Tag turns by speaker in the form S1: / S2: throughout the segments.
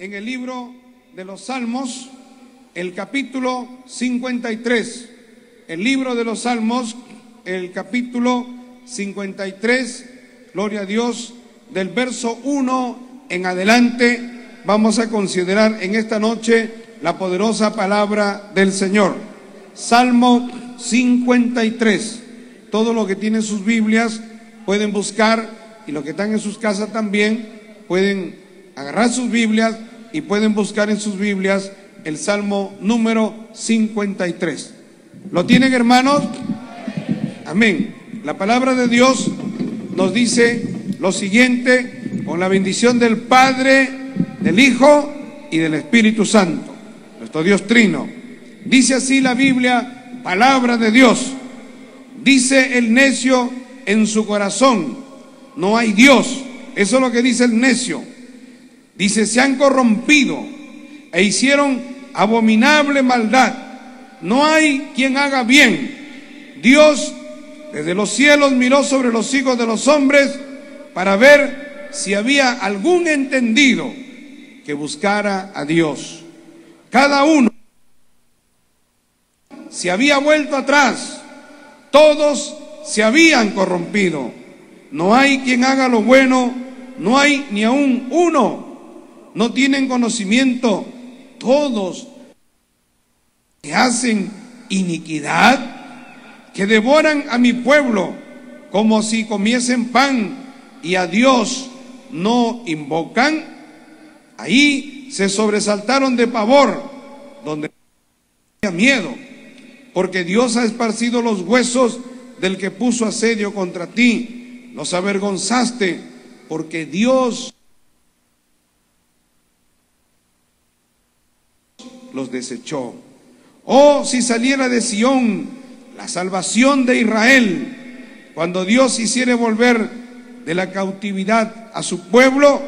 S1: en el libro de los Salmos, el capítulo 53. El libro de los Salmos, el capítulo 53, gloria a Dios, del verso 1 en adelante, vamos a considerar en esta noche la poderosa palabra del Señor. Salmo 53. Todos los que tienen sus Biblias pueden buscar, y los que están en sus casas también pueden agarrar sus Biblias y pueden buscar en sus Biblias el Salmo número 53. ¿Lo tienen, hermanos? Amén. La palabra de Dios nos dice lo siguiente, con la bendición del Padre, del Hijo y del Espíritu Santo, nuestro Dios Trino. Dice así la Biblia, palabra de Dios. Dice el necio en su corazón, no hay Dios. Eso es lo que dice el necio. Dice, se han corrompido e hicieron abominable maldad. No hay quien haga bien. Dios desde los cielos miró sobre los hijos de los hombres para ver si había algún entendido que buscara a Dios. Cada uno se había vuelto atrás, todos se habían corrompido. No hay quien haga lo bueno, no hay ni aún uno. No tienen conocimiento, todos que hacen iniquidad, que devoran a mi pueblo como si comiesen pan y a Dios no invocan. Ahí se sobresaltaron de pavor, donde había miedo, porque Dios ha esparcido los huesos del que puso asedio contra ti. Los avergonzaste, porque Dios los desechó. Oh, si saliera de Sión la salvación de Israel, cuando Dios hiciere volver de la cautividad a su pueblo,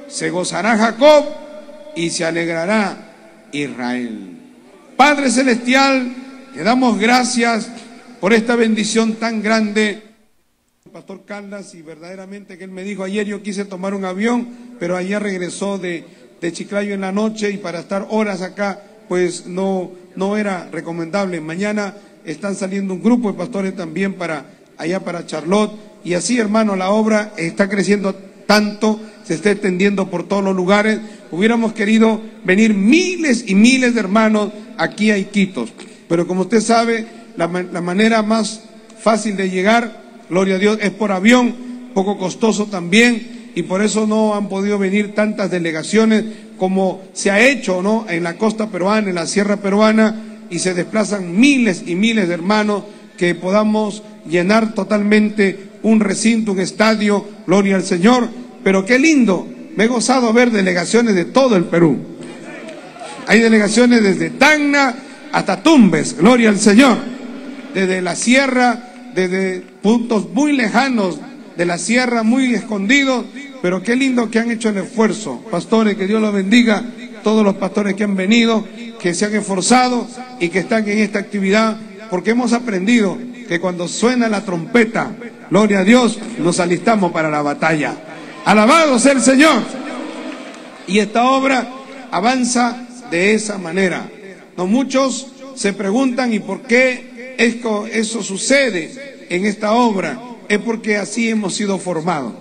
S1: se gozará Jacob y se alegrará Israel. Padre Celestial, te damos gracias por esta bendición tan grande. Pastor Caldas, y verdaderamente que él me dijo ayer, yo quise tomar un avión, pero ayer regresó de Chiclayo en la noche, y para estar horas acá pues no era recomendable. Mañana están saliendo un grupo de pastores también para allá, para Charlotte, y así, hermano, la obra está creciendo tanto, se está extendiendo por todos los lugares. Hubiéramos querido venir miles y miles de hermanos aquí a Iquitos, pero como usted sabe, la manera más fácil de llegar, gloria a Dios, es por avión, poco costoso también, y por eso no han podido venir tantas delegaciones como se ha hecho, ¿no?, en la costa peruana, en la sierra peruana, y se desplazan miles y miles de hermanos, que podamos llenar totalmente un recinto, un estadio, gloria al Señor. Pero qué lindo, me he gozado ver delegaciones de todo el Perú. Hay delegaciones desde Tacna hasta Tumbes, gloria al Señor, desde la sierra, desde puntos muy lejanos de la sierra, muy escondidos, pero qué lindo que han hecho el esfuerzo. Pastores, que Dios los bendiga, todos los pastores que han venido, que se han esforzado y que están en esta actividad, porque hemos aprendido que cuando suena la trompeta, gloria a Dios, nos alistamos para la batalla. Alabado sea el Señor. Y esta obra avanza de esa manera. No muchos se preguntan, ¿y por qué eso sucede en esta obra? Es porque así hemos sido formados.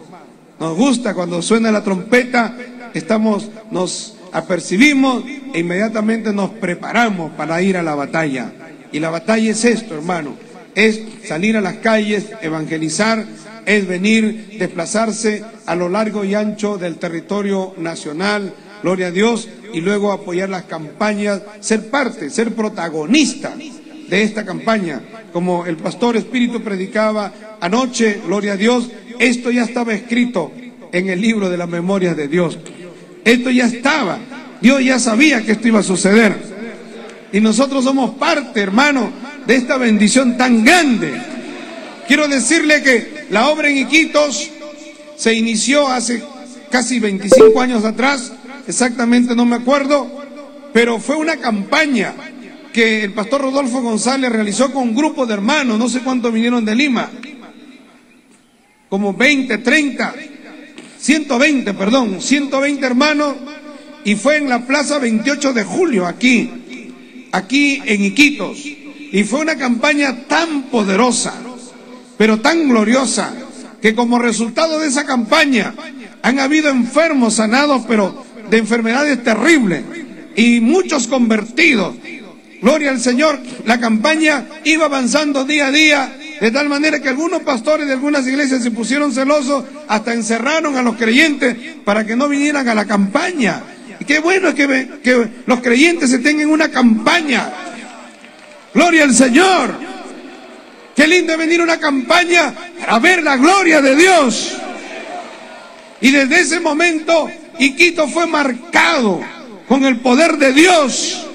S1: Nos gusta cuando suena la trompeta, nos apercibimos e inmediatamente nos preparamos para ir a la batalla. Y la batalla es esto, hermano, es salir a las calles, evangelizar, es venir, desplazarse a lo largo y ancho del territorio nacional, gloria a Dios, y luego apoyar las campañas, ser parte, ser protagonista de esta campaña. Como el pastor Espíritu predicaba anoche, gloria a Dios, esto ya estaba escrito en el libro de las memorias de Dios. Esto ya estaba, Dios ya sabía que esto iba a suceder. Y nosotros somos parte, hermano, de esta bendición tan grande. Quiero decirle que la obra en Iquitos se inició hace casi 25 años atrás, exactamente no me acuerdo, pero fue una campaña que el pastor Rodolfo González realizó con un grupo de hermanos, no sé cuántos vinieron de Lima, como 20, 30, 120 hermanos, y fue en la Plaza 28 de Julio, aquí en Iquitos. Y fue una campaña tan poderosa, pero tan gloriosa, que como resultado de esa campaña han habido enfermos sanados, pero de enfermedades terribles, y muchos convertidos. Gloria al Señor. La campaña iba avanzando día a día, de tal manera que algunos pastores de algunas iglesias se pusieron celosos, hasta encerraron a los creyentes para que no vinieran a la campaña. Y qué bueno es que los creyentes se tengan una campaña. Gloria al Señor. Qué lindo es venir a una campaña para ver la gloria de Dios. Y desde ese momento Iquitos fue marcado con el poder de Dios.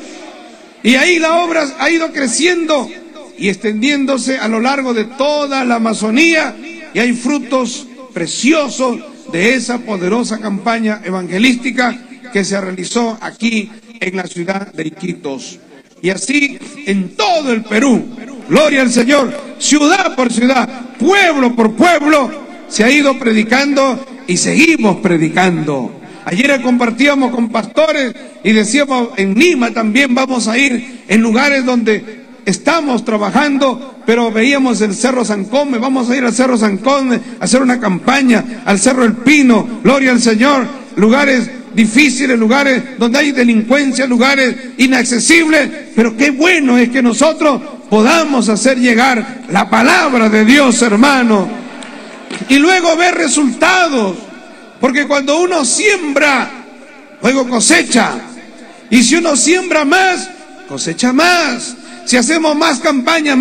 S1: Y ahí la obra ha ido creciendo y extendiéndose a lo largo de toda la Amazonía, y hay frutos preciosos de esa poderosa campaña evangelística que se realizó aquí en la ciudad de Iquitos. Y así en todo el Perú, gloria al Señor, ciudad por ciudad, pueblo por pueblo, se ha ido predicando y seguimos predicando. Ayer compartíamos con pastores y decíamos, en Lima también vamos a ir en lugares donde estamos trabajando, pero veíamos el Cerro Sancome, vamos a ir al Cerro Sancome a hacer una campaña, al Cerro El Pino, gloria al Señor, lugares difíciles, lugares donde hay delincuencia, lugares inaccesibles, pero qué bueno es que nosotros podamos hacer llegar la palabra de Dios, hermano, y luego ver resultados, porque cuando uno siembra, luego cosecha, y si uno siembra más, cosecha más. Si hacemos más campaña,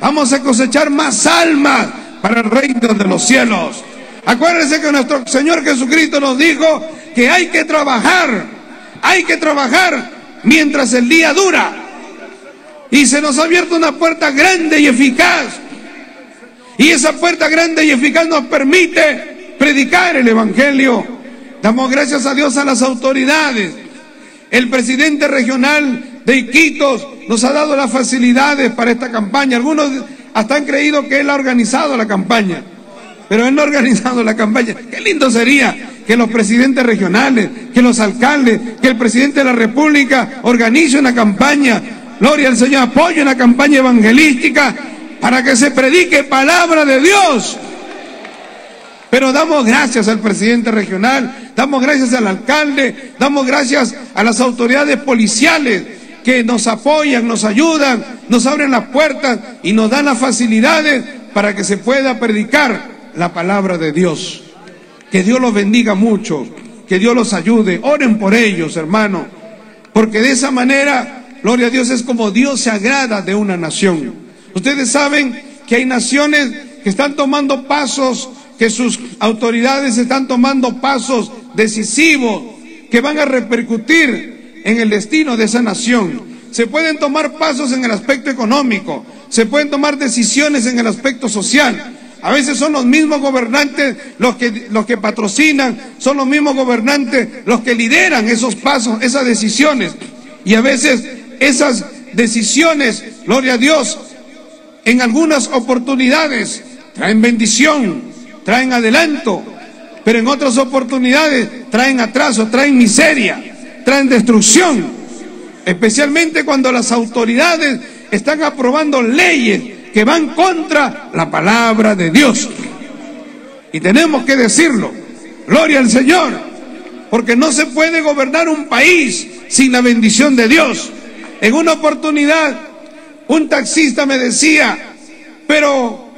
S1: vamos a cosechar más almas para el reino de los cielos. Acuérdense que nuestro Señor Jesucristo nos dijo que hay que trabajar mientras el día dura. Y se nos ha abierto una puerta grande y eficaz. Y esa puerta grande y eficaz nos permite predicar el Evangelio. Damos gracias a Dios, a las autoridades. El presidente regional de Iquitos nos ha dado las facilidades para esta campaña. Algunos hasta han creído que él ha organizado la campaña, pero él no ha organizado la campaña. Qué lindo sería que los presidentes regionales, que los alcaldes, que el presidente de la República organice una campaña, gloria al Señor, apoye una campaña evangelística para que se predique palabra de Dios. Pero damos gracias al presidente regional, damos gracias al alcalde, damos gracias a las autoridades policiales que nos apoyan, nos ayudan, nos abren las puertas y nos dan las facilidades para que se pueda predicar la palabra de Dios. Que Dios los bendiga mucho, que Dios los ayude. Oren por ellos, hermano, porque de esa manera, gloria a Dios, es como Dios se agrada de una nación. Ustedes saben que hay naciones que están tomando pasos, que sus autoridades están tomando pasos decisivos que van a repercutir en el destino de esa nación. Se pueden tomar pasos en el aspecto económico, se pueden tomar decisiones en el aspecto social. A veces son los mismos gobernantes los que patrocinan, son los mismos gobernantes los que lideran esos pasos, esas decisiones. Y a veces esas decisiones, gloria a Dios, en algunas oportunidades traen bendición, traen adelanto, pero en otras oportunidades traen atraso, traen miseria, traen destrucción, especialmente cuando las autoridades están aprobando leyes que van contra la palabra de Dios. Y tenemos que decirlo, gloria al Señor, porque no se puede gobernar un país sin la bendición de Dios. En una oportunidad, un taxista me decía, pero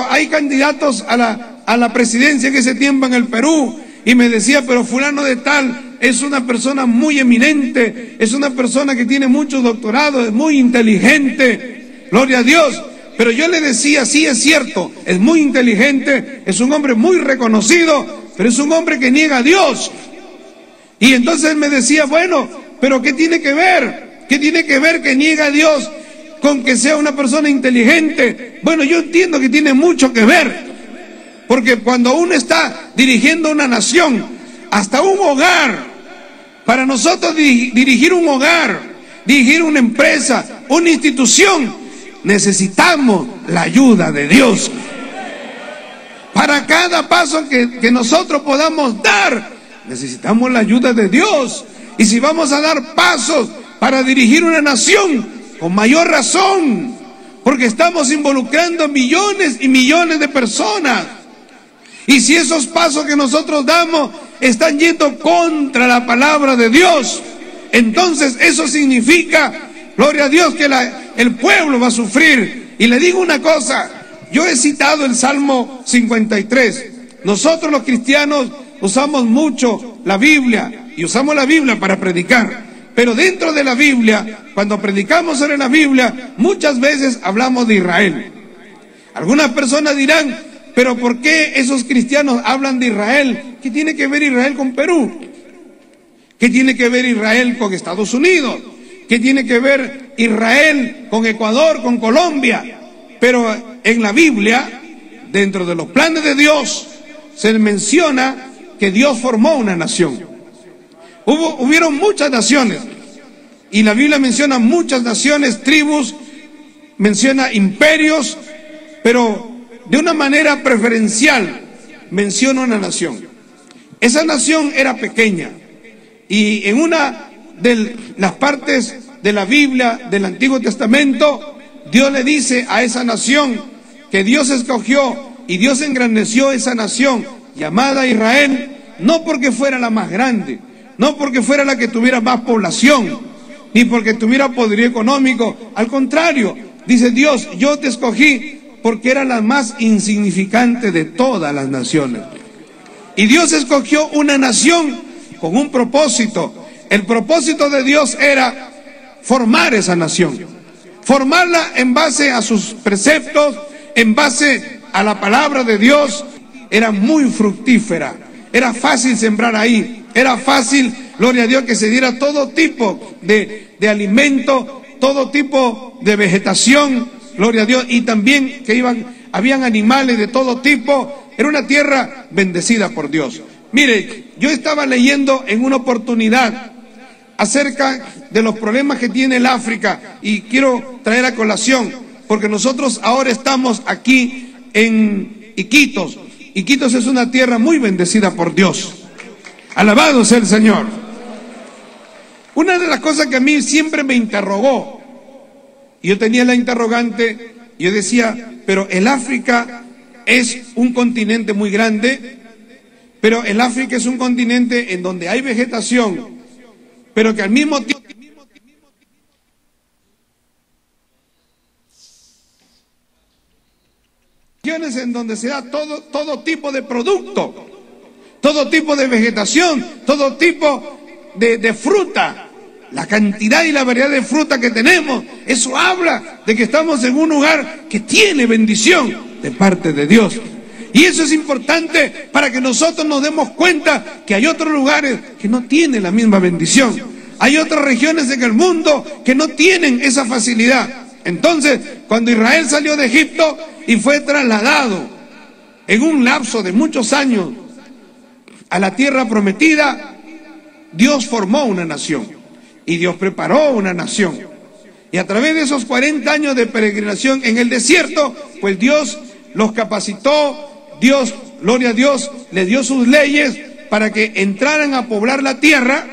S1: hay candidatos a la presidencia en ese tiempo en el Perú, y me decía, pero fulano de tal es una persona muy eminente, es una persona que tiene muchos doctorados, es muy inteligente, gloria a Dios. Pero yo le decía, sí, es cierto, es muy inteligente, es un hombre muy reconocido, pero es un hombre que niega a Dios. Y entonces me decía, bueno, pero ¿qué tiene que ver? ¿Qué tiene que ver que niega a Dios con que sea una persona inteligente? Bueno, yo entiendo que tiene mucho que ver, porque cuando uno está dirigiendo una nación, hasta un hogar, para nosotros dirigir un hogar, dirigir una empresa, una institución, necesitamos la ayuda de Dios. cada paso que nosotros podamos dar, necesitamos la ayuda de Dios. Y si vamos a dar pasos para dirigir una nación, con mayor razón, porque estamos involucrando millones y millones de personas. Y si esos pasos que nosotros damos están yendo contra la palabra de Dios, entonces eso significa, gloria a Dios, que el pueblo va a sufrir. Y le digo una cosa, yo he citado el Salmo 53. Nosotros los cristianos usamos mucho la Biblia y usamos la Biblia para predicar. Pero dentro de la Biblia, cuando predicamos sobre la Biblia, muchas veces hablamos de Israel. Algunas personas dirán, pero ¿por qué esos cristianos hablan de Israel? ¿Qué tiene que ver Israel con Perú? ¿Qué tiene que ver Israel con Estados Unidos? ¿Qué tiene que ver Israel con Ecuador, con Colombia? Pero en la Biblia, dentro de los planes de Dios, se menciona que Dios formó una nación. Hubieron muchas naciones, y la Biblia menciona muchas naciones, tribus, menciona imperios, pero de una manera preferencial menciona una nación. Esa nación era pequeña, y en una de las partes de la Biblia del Antiguo Testamento, Dios le dice a esa nación que Dios escogió y Dios engrandeció esa nación llamada Israel, no porque fuera la más grande, no porque fuera la que tuviera más población, ni porque tuviera poderío económico. Al contrario, dice Dios, yo te escogí porque era la más insignificante de todas las naciones. Y Dios escogió una nación con un propósito. El propósito de Dios era formar esa nación, formarla en base a sus preceptos, en base a la palabra de Dios. Era muy fructífera, era fácil sembrar ahí, era fácil, gloria a Dios, que se diera todo tipo de alimento, todo tipo de vegetación, gloria a Dios, y también que habían animales de todo tipo. Era una tierra bendecida por Dios. Mire, yo estaba leyendo en una oportunidad acerca de los problemas que tiene el África, y quiero traer a colación, porque nosotros ahora estamos aquí en Iquitos. Iquitos es una tierra muy bendecida por Dios. Alabado sea el Señor. Una de las cosas que a mí siempre me interrogó, y yo tenía la interrogante, yo decía, pero el África es un continente muy grande, pero el África es un continente en donde hay vegetación, pero que al mismo tiempo en donde se da todo tipo de producto, todo tipo de vegetación, todo tipo de fruta. La cantidad y la variedad de fruta que tenemos, eso habla de que estamos en un lugar que tiene bendición de parte de Dios. Y eso es importante para que nosotros nos demos cuenta que hay otros lugares que no tienen la misma bendición. Hay otras regiones en el mundo que no tienen esa facilidad. Entonces, cuando Israel salió de Egipto y fue trasladado en un lapso de muchos años a la tierra prometida, Dios formó una nación y Dios preparó una nación. Y a través de esos 40 años de peregrinación en el desierto, pues Dios los capacitó, Dios, gloria a Dios, les dio sus leyes para que entraran a poblar la tierra,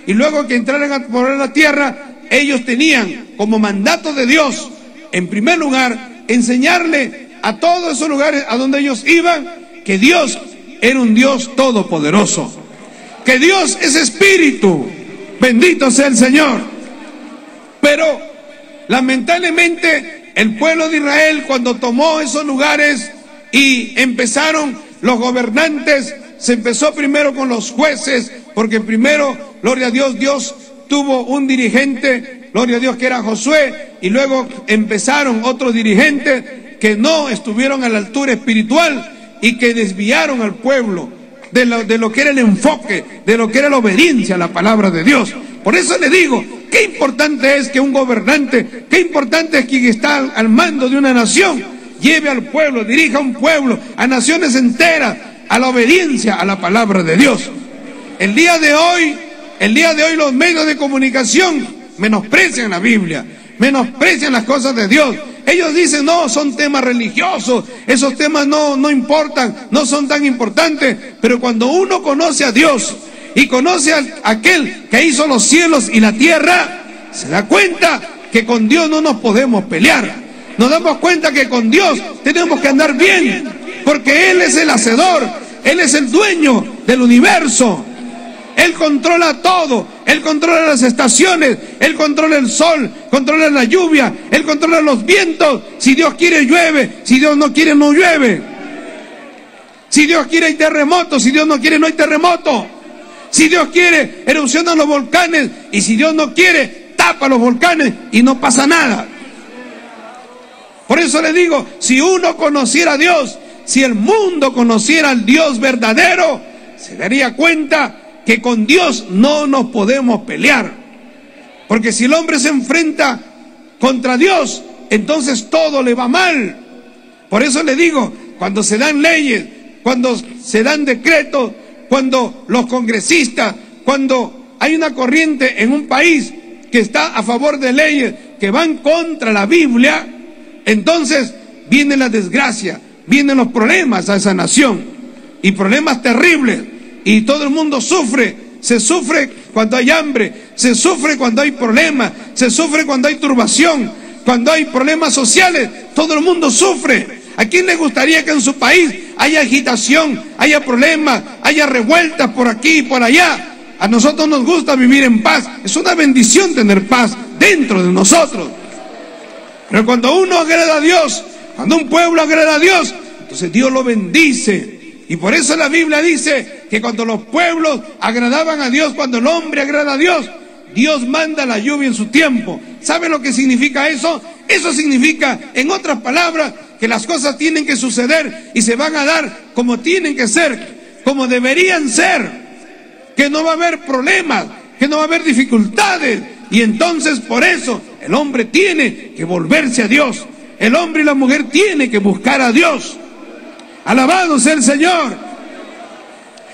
S1: y luego que entraran a poblar la tierra, ellos tenían como mandato de Dios, en primer lugar, enseñarle a todos esos lugares a donde ellos iban, que Dios era un Dios todopoderoso, que Dios es espíritu, bendito sea el Señor. Pero lamentablemente el pueblo de Israel, cuando tomó esos lugares y empezaron los gobernantes, se empezó primero con los jueces, porque primero, gloria a Dios, Dios tuvo un dirigente, gloria a Dios, que era Josué, y luego empezaron otros dirigentes que no estuvieron a la altura espiritual y que desviaron al pueblo de lo que era el enfoque, de lo que era la obediencia a la palabra de Dios. Por eso le digo, qué importante es que un gobernante, qué importante es quien está al mando de una nación, lleve al pueblo, dirija a un pueblo, a naciones enteras, a la obediencia a la palabra de Dios. El día de hoy los medios de comunicación menosprecian la Biblia, menosprecian las cosas de Dios. Ellos dicen, no, son temas religiosos, esos temas no importan, no son tan importantes. Pero cuando uno conoce a Dios y conoce a aquel que hizo los cielos y la tierra, se da cuenta que con Dios no nos podemos pelear. Nos damos cuenta que con Dios tenemos que andar bien, porque Él es el hacedor, Él es el dueño del universo. Él controla todo, Él controla las estaciones, Él controla el sol, controla la lluvia, Él controla los vientos. Si Dios quiere llueve, si Dios no quiere no llueve. Si Dios quiere hay terremoto, si Dios no quiere no hay terremoto. Si Dios quiere erupcionan los volcanes, y si Dios no quiere tapa los volcanes y no pasa nada. Por eso le digo, si uno conociera a Dios, si el mundo conociera al Dios verdadero, se daría cuenta que con Dios no nos podemos pelear. Porque si el hombre se enfrenta contra Dios, entonces todo le va mal. Por eso le digo, cuando se dan leyes, cuando se dan decretos, cuando los congresistas, cuando hay una corriente en un país que está a favor de leyes que van contra la Biblia, entonces viene la desgracia, vienen los problemas a esa nación, y problemas terribles, y todo el mundo sufre. Se sufre cuando hay hambre, se sufre cuando hay problemas, se sufre cuando hay turbación, cuando hay problemas sociales, todo el mundo sufre. ¿A quién le gustaría que en su país haya agitación, haya problemas, haya revueltas por aquí y por allá? A nosotros nos gusta vivir en paz. Es una bendición tener paz dentro de nosotros. Pero cuando uno agrada a Dios, cuando un pueblo agrada a Dios, entonces Dios lo bendice. Y por eso la Biblia dice que cuando los pueblos agradaban a Dios, cuando el hombre agrada a Dios, Dios manda la lluvia en su tiempo. ¿Sabe lo que significa eso? Eso significa, en otras palabras, que las cosas tienen que suceder y se van a dar como tienen que ser, como deberían ser, que no va a haber problemas, que no va a haber dificultades. Y entonces por eso el hombre tiene que volverse a Dios, el hombre y la mujer tienen que buscar a Dios. Alabado sea el Señor.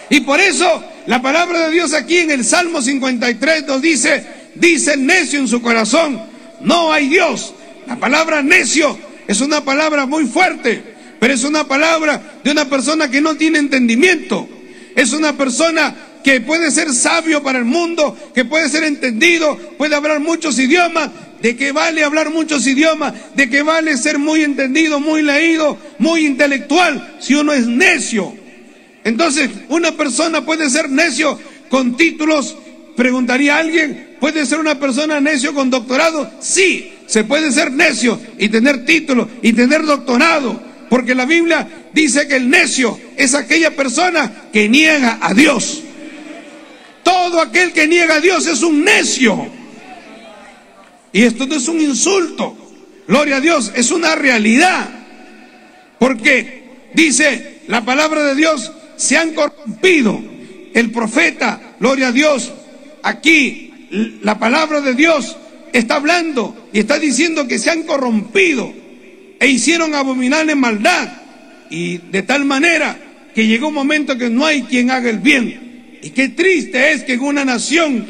S1: Y por eso la palabra de Dios aquí en el Salmo 53 nos dice el necio en su corazón, no hay Dios. La palabra necio es una palabra muy fuerte, pero es una palabra de una persona que no tiene entendimiento. Es una persona que puede ser sabio para el mundo, que puede ser entendido, puede hablar muchos idiomas. ¿De qué vale hablar muchos idiomas? ¿De qué vale ser muy entendido, muy leído, muy intelectual, si uno es necio? Entonces, una persona puede ser necio con títulos. Preguntaría a alguien, ¿puede ser una persona necio con doctorado? Sí, se puede ser necio y tener título y tener doctorado, porque la Biblia dice que el necio es aquella persona que niega a Dios. Todo aquel que niega a Dios es un necio. Y esto no es un insulto, gloria a Dios, es una realidad. Porque dice la palabra de Dios, se han corrompido. El profeta, gloria a Dios, aquí la palabra de Dios está hablando y está diciendo que se han corrompido e hicieron abominable maldad, y de tal manera que llegó un momento que no hay quien haga el bien. Y qué triste es que en una nación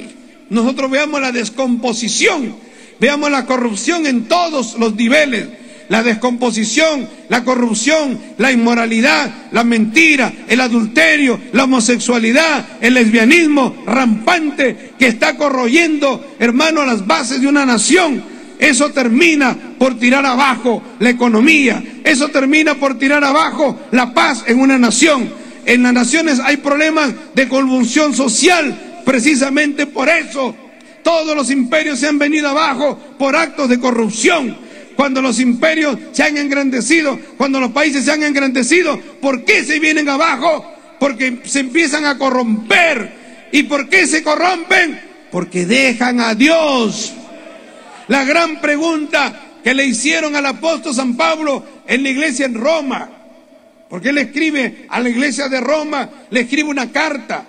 S1: nosotros veamos la descomposición, veamos la corrupción en todos los niveles, la descomposición, la corrupción, la inmoralidad, la mentira, el adulterio, la homosexualidad, el lesbianismo rampante que está corroyendo, hermano, las bases de una nación. Eso termina por tirar abajo la economía, eso termina por tirar abajo la paz en una nación. En las naciones hay problemas de convulsión social, precisamente por eso. Todos los imperios se han venido abajo por actos de corrupción. Cuando los imperios se han engrandecido, cuando los países se han engrandecido, ¿por qué se vienen abajo? Porque se empiezan a corromper. ¿Y por qué se corrompen? Porque dejan a Dios. La gran pregunta que le hicieron al apóstol San Pablo en la iglesia en Roma, porque él escribe a la iglesia de Roma, le escribe una carta,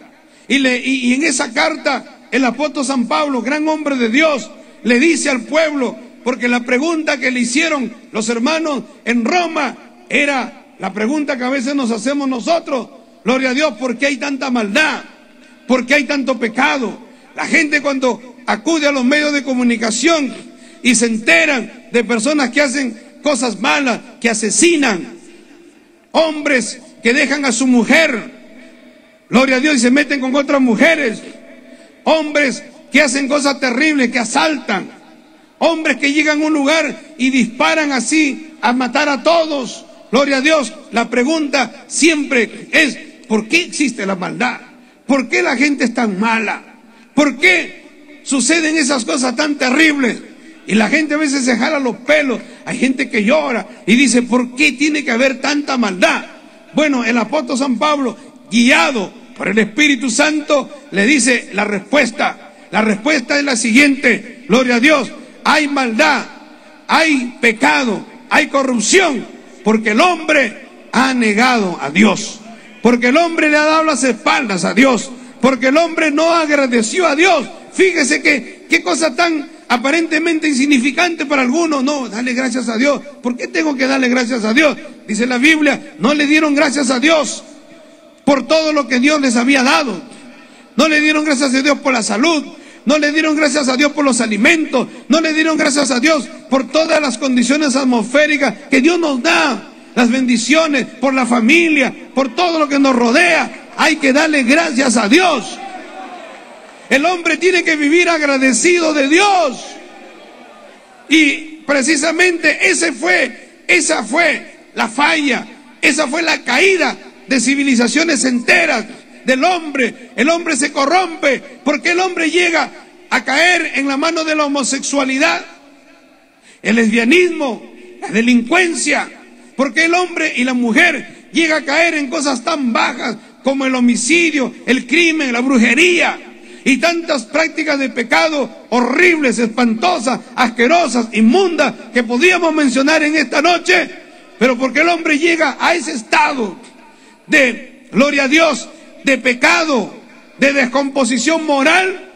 S1: y en esa carta el apóstol San Pablo, gran hombre de Dios, le dice al pueblo, porque la pregunta que le hicieron los hermanos en Roma era la pregunta que a veces nos hacemos nosotros, gloria a Dios, ¿por qué hay tanta maldad? ¿Por qué hay tanto pecado? La gente cuando acude a los medios de comunicación y se enteran de personas que hacen cosas malas, que asesinan, hombres que dejan a su mujer, gloria a Dios, y se meten con otras mujeres, hombres que hacen cosas terribles, que asaltan, hombres que llegan a un lugar y disparan así a matar a todos, gloria a Dios. La pregunta siempre es: ¿por qué existe la maldad? ¿Por qué la gente es tan mala? ¿Por qué suceden esas cosas tan terribles? Y la gente a veces se jala los pelos. Hay gente que llora y dice: ¿por qué tiene que haber tanta maldad? Bueno, el apóstol San Pablo, guiado por el Espíritu Santo, le dice la respuesta. La respuesta es la siguiente: gloria a Dios, hay maldad, hay pecado, hay corrupción, porque el hombre ha negado a Dios, porque el hombre le ha dado las espaldas a Dios, porque el hombre no agradeció a Dios. Fíjese que qué cosa tan aparentemente insignificante para algunos. No, dale gracias a Dios. ¿Por qué tengo que darle gracias a Dios? Dice la Biblia, no le dieron gracias a Dios por todo lo que Dios les había dado. No le dieron gracias a Dios por la salud. No le dieron gracias a Dios por los alimentos. No le dieron gracias a Dios por todas las condiciones atmosféricas que Dios nos da. Las bendiciones, por la familia, por todo lo que nos rodea. Hay que darle gracias a Dios. El hombre tiene que vivir agradecido de Dios. Y precisamente esa fue la falla, esa fue la caída de civilizaciones enteras del hombre. El hombre se corrompe porque el hombre llega a caer en la mano de la homosexualidad, el lesbianismo, la delincuencia, porque el hombre y la mujer llega a caer en cosas tan bajas como el homicidio, el crimen, la brujería y tantas prácticas de pecado horribles, espantosas, asquerosas, inmundas que podíamos mencionar en esta noche. Pero porque el hombre llega a ese estado de, gloria a Dios, de pecado, de descomposición moral,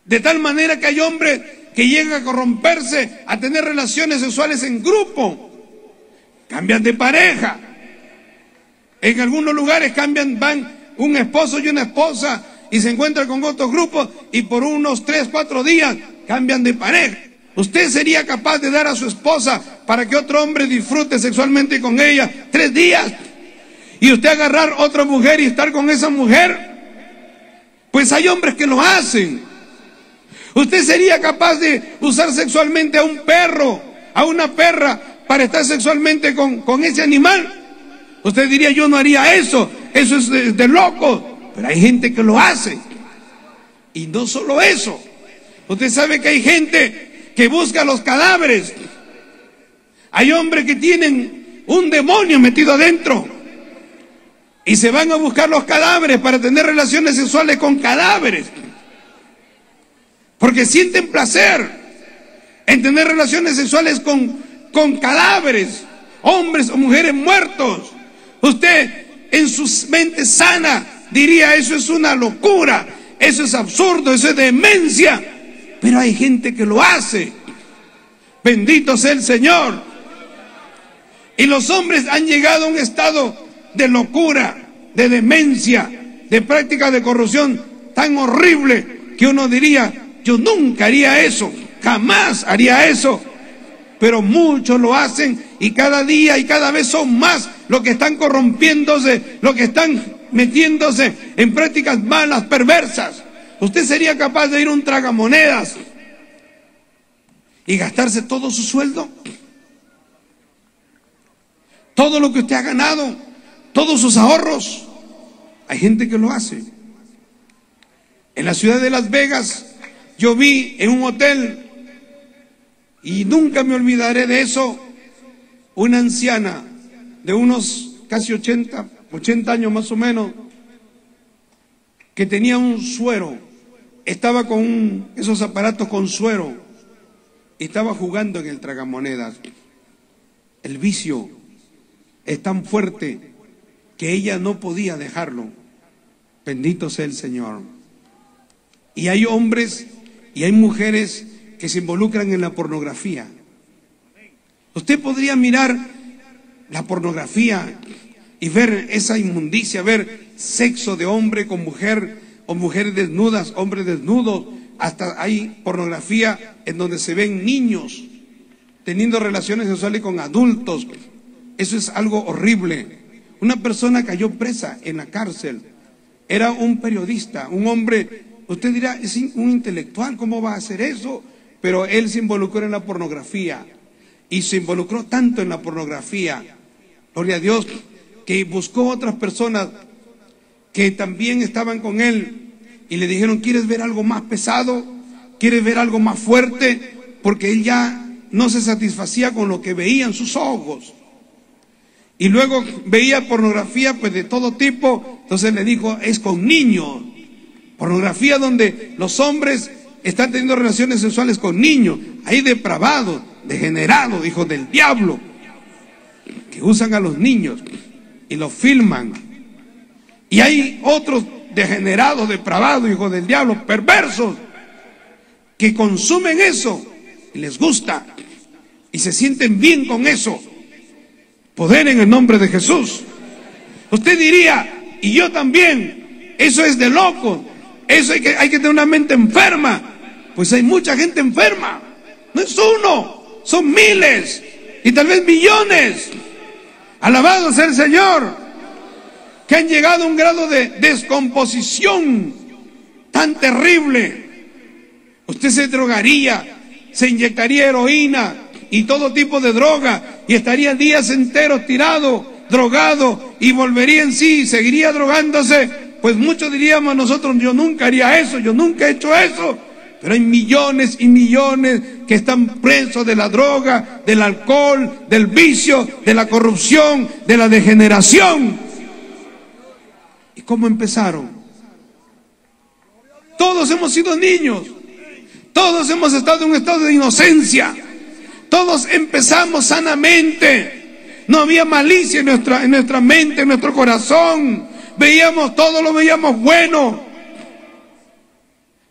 S1: de tal manera que hay hombres que llegan a corromperse, a tener relaciones sexuales en grupo, cambian de pareja. En algunos lugares van un esposo y una esposa y se encuentran con otros grupos y por unos 3, 4 días cambian de pareja. ¿Usted sería capaz de dar a su esposa para que otro hombre disfrute sexualmente con ella 3 días? Y usted agarrar otra mujer y estar con esa mujer. Pues hay hombres que lo hacen. ¿Usted sería capaz de usar sexualmente a un perro, a una perra, para estar sexualmente con ese animal? Usted diría: yo no haría eso, eso es de locos. Pero hay gente que lo hace. Y no solo eso. Usted sabe que hay gente que busca los cadáveres. Hay hombres que tienen un demonio metido adentro y se van a buscar los cadáveres para tener relaciones sexuales con cadáveres, porque sienten placer en tener relaciones sexuales con cadáveres, hombres o mujeres muertos. Usted en su mente sana diría: eso es una locura, eso es absurdo, eso es demencia. Pero hay gente que lo hace. Bendito sea el Señor. Y los hombres han llegado a un estado de locura, de demencia, de práctica de corrupción tan horrible que uno diría: yo nunca haría eso, jamás haría eso. Pero muchos lo hacen y cada día y cada vez son más los que están corrompiéndose, los que están metiéndose en prácticas malas, perversas. ¿Usted sería capaz de ir a un tragamonedas y gastarse todo su sueldo? Todo lo que usted ha ganado, todos sus ahorros. Hay gente que lo hace. En la ciudad de Las Vegas, yo vi en un hotel, y nunca me olvidaré de eso, una anciana de unos casi 80 años más o menos, que tenía un suero, estaba con esos aparatos con suero, y estaba jugando en el tragamonedas. El vicio es tan fuerte que ella no podía dejarlo. Bendito sea el Señor. Y hay hombres y hay mujeres que se involucran en la pornografía. Usted podría mirar la pornografía y ver esa inmundicia, ver sexo de hombre con mujer, o mujeres desnudas, hombres desnudos. Hasta hay pornografía en donde se ven niños teniendo relaciones sexuales con adultos. Eso es algo horrible. Una persona cayó presa en la cárcel. Era un periodista, un hombre, usted dirá, es un intelectual, ¿cómo va a hacer eso? Pero él se involucró en la pornografía. Y se involucró tanto en la pornografía, gloria a Dios, que buscó otras personas que también estaban con él y le dijeron, ¿quieres ver algo más pesado? ¿Quieres ver algo más fuerte? Porque él ya no se satisfacía con lo que veían sus ojos. Y luego veía pornografía pues de todo tipo. Entonces le dijo, es con niños. Pornografía donde los hombres están teniendo relaciones sexuales con niños. Hay depravados, degenerados, hijos del diablo, que usan a los niños y los filman. Y hay otros degenerados, depravados, hijos del diablo, perversos, que consumen eso y les gusta y se sienten bien con eso. Poder en el nombre de Jesús. Usted diría, y yo también, eso es de loco, eso hay que tener una mente enferma. Pues hay mucha gente enferma, no es uno, son miles y tal vez millones. Alabado sea el Señor, que han llegado a un grado de descomposición tan terrible. Usted se drogaría, se inyectaría heroína y todo tipo de droga y estaría días enteros tirado, drogado, y volvería en sí, seguiría drogándose. Pues muchos diríamos nosotros, yo nunca haría eso, yo nunca he hecho eso. Pero hay millones y millones que están presos de la droga, del alcohol, del vicio, de la corrupción, de la degeneración. ¿Y cómo empezaron? Todos hemos sido niños, todos hemos estado en un estado de inocencia, todos empezamos sanamente, no había malicia en nuestra mente, en nuestro corazón, veíamos todo, lo veíamos bueno.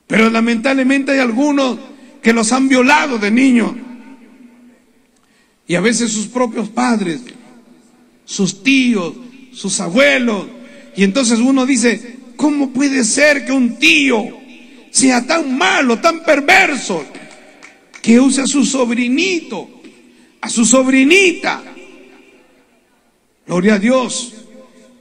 S1: Pero lamentablemente hay algunos que los han violado de niños. Y a veces sus propios padres, sus tíos, sus abuelos. Y entonces uno dice, ¿cómo puede ser que un tío sea tan malo, tan perverso, que use a su sobrinito, a su sobrinita? Gloria a Dios.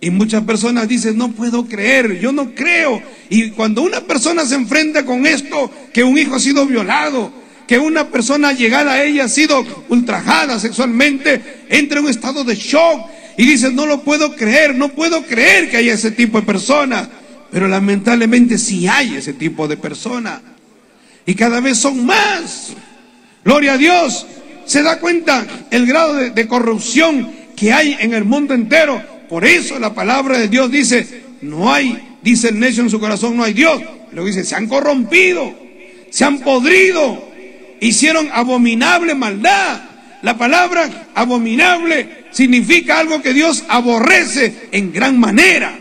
S1: Y muchas personas dicen, no puedo creer, yo no creo. Y cuando una persona se enfrenta con esto, que un hijo ha sido violado, que una persona llegada a ella ha sido ultrajada sexualmente, entra en un estado de shock y dice, no lo puedo creer, no puedo creer que haya ese tipo de personas. Pero lamentablemente sí hay ese tipo de personas. Y cada vez son más. Gloria a Dios. Se da cuenta el grado de corrupción que hay en el mundo entero. Por eso la palabra de Dios dice, no hay, dice el necio en su corazón, no hay Dios. Luego dice, se han corrompido, se han podrido, hicieron abominable maldad. La palabra abominable significa algo que Dios aborrece en gran manera.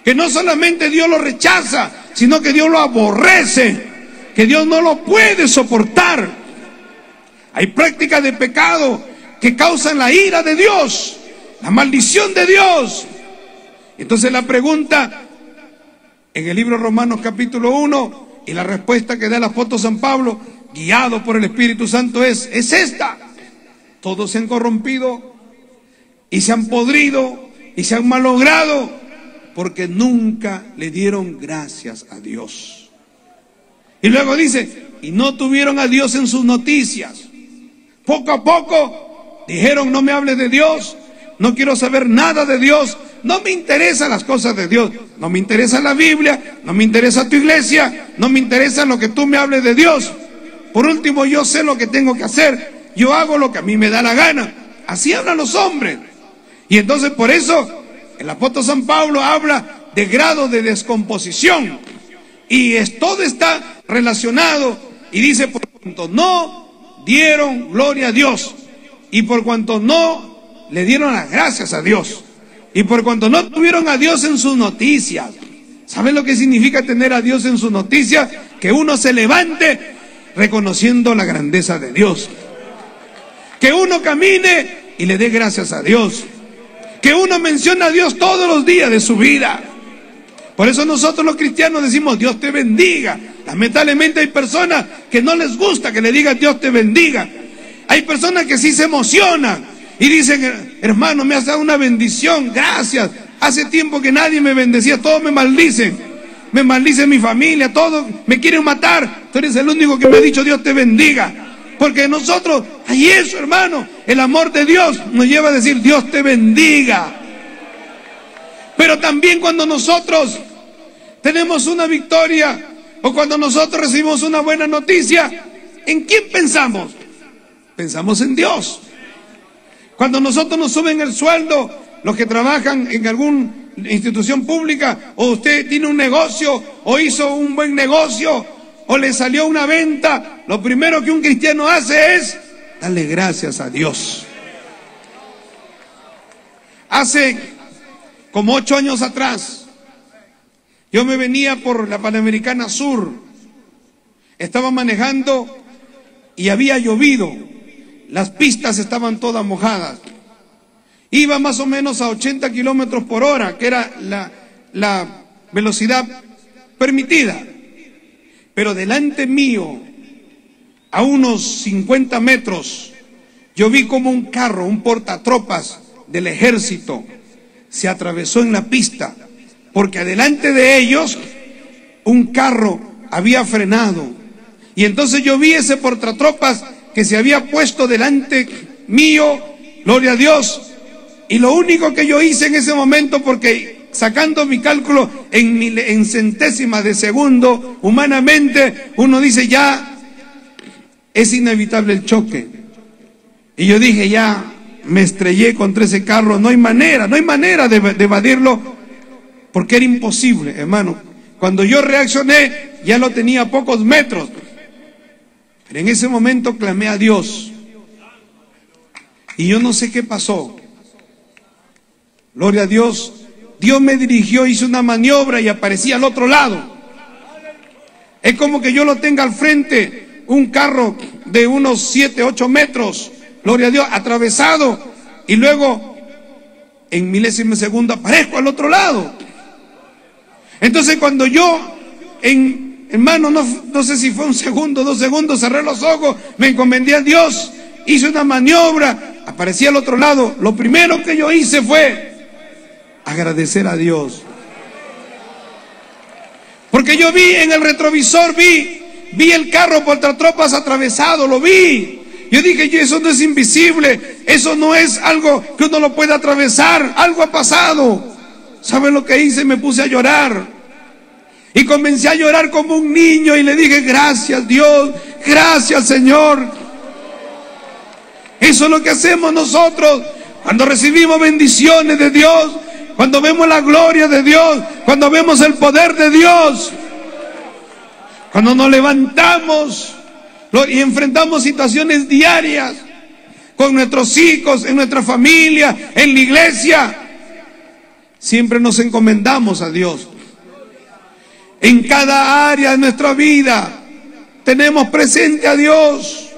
S1: Que no solamente Dios lo rechaza, sino que Dios lo aborrece, que Dios no lo puede soportar. Hay prácticas de pecado que causan la ira de Dios, la maldición de Dios. Entonces la pregunta en el libro Romanos capítulo 1 y la respuesta que da el apóstol San Pablo, guiado por el Espíritu Santo, es esta. Todos se han corrompido y se han podrido y se han malogrado porque nunca le dieron gracias a Dios. Y luego dice, y no tuvieron a Dios en sus noticias. Poco a poco dijeron, no me hables de Dios, no quiero saber nada de Dios, no me interesan las cosas de Dios, no me interesa la Biblia, no me interesa tu iglesia, no me interesa lo que tú me hables de Dios. Por último, yo sé lo que tengo que hacer, yo hago lo que a mí me da la gana. Así hablan los hombres. Y entonces por eso el apóstol San Pablo habla de grado de descomposición. Y todo está relacionado y dice, por cuanto no dieron gloria a Dios y por cuanto no le dieron las gracias a Dios y por cuanto no tuvieron a Dios en sus noticias. ¿Saben lo que significa tener a Dios en sus noticias? Que uno se levante reconociendo la grandeza de Dios, que uno camine y le dé gracias a Dios, que uno mencione a Dios todos los días de su vida. Por eso nosotros los cristianos decimos Dios te bendiga. Lamentablemente hay personas que no les gusta que le digan Dios te bendiga. Hay personas que sí se emocionan y dicen: hermano, me has dado una bendición, gracias. Hace tiempo que nadie me bendecía, todos me maldicen. Me maldice mi familia, todos me quieren matar. Tú eres el único que me ha dicho: Dios te bendiga. Porque nosotros, hay eso, hermano, el amor de Dios nos lleva a decir: Dios te bendiga. Pero también cuando nosotros tenemos una victoria, o cuando nosotros recibimos una buena noticia, ¿en quién pensamos? Pensamos en Dios. Cuando nosotros nos suben el sueldo, los que trabajan en alguna institución pública, o usted tiene un negocio, o hizo un buen negocio, o le salió una venta, lo primero que un cristiano hace es darle gracias a Dios. Hace como 8 años atrás, yo me venía por la Panamericana Sur, estaba manejando y había llovido, las pistas estaban todas mojadas. Iba más o menos a 80 kilómetros por hora, que era la velocidad permitida. Pero delante mío, a unos 50 metros, yo vi como un carro, un portatropas del ejército, se atravesó en la pista, porque adelante de ellos un carro había frenado. Y entonces yo vi ese portatropas que se había puesto delante mío, gloria a Dios. Y lo único que yo hice en ese momento, porque sacando mi cálculo en centésimas de segundo, humanamente uno dice: ya es inevitable el choque. Y yo dije: ya me estrellé contra ese carro, no hay manera de evadirlo, porque era imposible, hermano. Cuando yo reaccioné, ya lo tenía a pocos metros. Pero en ese momento clamé a Dios. Y yo no sé qué pasó. Gloria a Dios. Dios me dirigió, hizo una maniobra y aparecí al otro lado. Es como que yo lo tenga al frente, un carro de unos 7, 8 metros, gloria a Dios, atravesado, y luego en milésima de segundo aparezco al otro lado. Entonces cuando yo, hermano, no sé si fue 1 segundo, 2 segundos, cerré los ojos, me encomendé a Dios, hice una maniobra, aparecí al otro lado. Lo primero que yo hice fue agradecer a Dios. Porque yo vi en el retrovisor, vi el carro portatropas atravesado, lo vi. Yo dije: eso no es invisible, eso no es algo que uno lo pueda atravesar, algo ha pasado. ¿Saben lo que hice? Me puse a llorar. Y comencé a llorar como un niño y le dije: gracias Dios, gracias Señor. Eso es lo que hacemos nosotros cuando recibimos bendiciones de Dios, cuando vemos la gloria de Dios, cuando vemos el poder de Dios, cuando nos levantamos y enfrentamos situaciones diarias con nuestros hijos, en nuestra familia, en la iglesia. Siempre nos encomendamos a Dios. En cada área de nuestra vida tenemos presente a Dios